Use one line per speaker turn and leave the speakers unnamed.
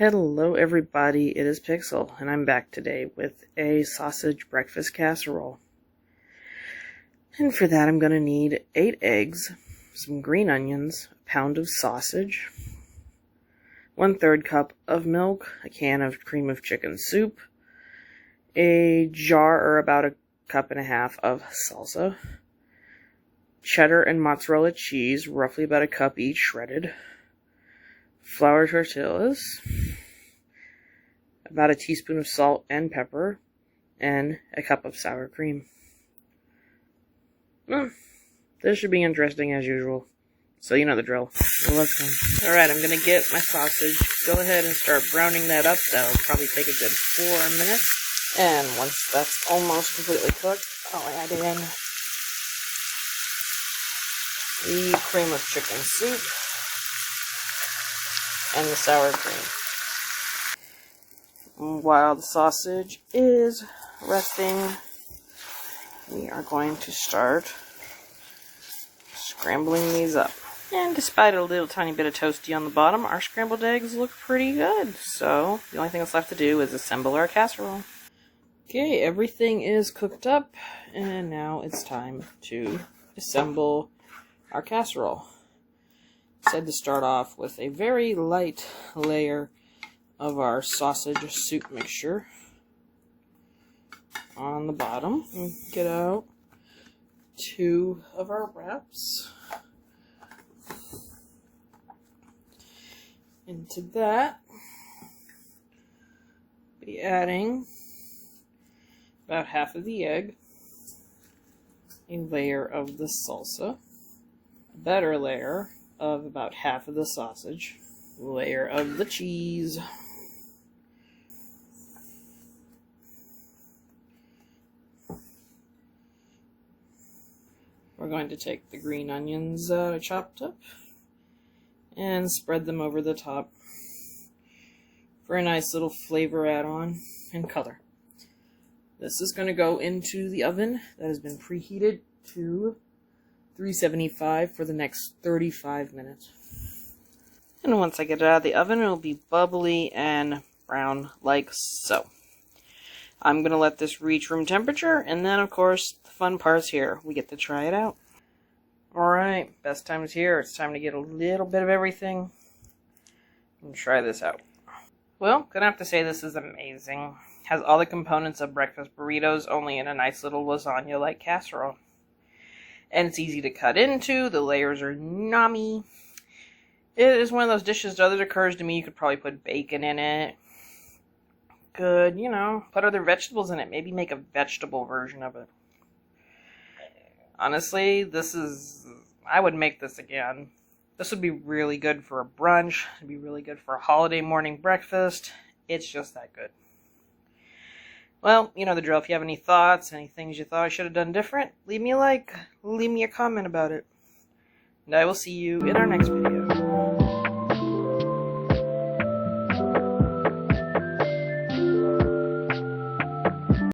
Hello everybody, it is Pixel, and I'm back today with a sausage breakfast casserole. And for that I'm going to need 8 eggs, some green onions, a pound of sausage, 1/3 cup of milk, a can of cream of chicken soup, a jar or about 1.5 cups of salsa, cheddar and mozzarella cheese, roughly about 1 cup each shredded, flour tortillas, about 1 teaspoon of salt and pepper, and 1 cup of sour cream. This should be interesting as usual. So you know the drill. Well, let's go. Alright, I'm going to get my sausage. Go ahead and start browning that up. That'll probably take a good 4 minutes. And once that's almost completely cooked, I'll add in the cream of chicken soup and the sour cream. While the sausage is resting, we are going to start scrambling these up. And despite a little tiny bit of toasty on the bottom, our scrambled eggs look pretty good. So the only thing that's left to do is assemble our casserole. Okay, everything is cooked up, and now it's time to assemble our casserole. I said to start off with a very light layer of our sausage soup mixture on the bottom. And get out 2 of our wraps. Into that, be adding about half of the egg, a layer of the salsa, a better layer of about half of the sausage, a layer of the cheese, we're going to take the green onions chopped up and spread them over the top for a nice little flavor add-on and color. This is going to go into the oven that has been preheated to 375 for the next 35 minutes. And once I get it out of the oven, it will be bubbly and brown like so. I'm going to let this reach room temperature, and then of course the fun part's here. We get to try it out. Alright, best time's here. It's time to get a little bit of everything and try this out. Well, gonna have to say this is amazing. Has all the components of breakfast burritos, only in a nice little lasagna-like casserole. And it's easy to cut into. The layers are yummy. It is one of those dishes that occurs to me you could probably put bacon in it. Could, you know, put other vegetables in it. Maybe make a vegetable version of it. Honestly, I would make this again. This would be really good for a brunch. It'd be really good for a holiday morning breakfast. It's just that good. Well, you know the drill. If you have any thoughts, any things you thought I should have done different, leave me a like, leave me a comment about it. And I will see you in our next video.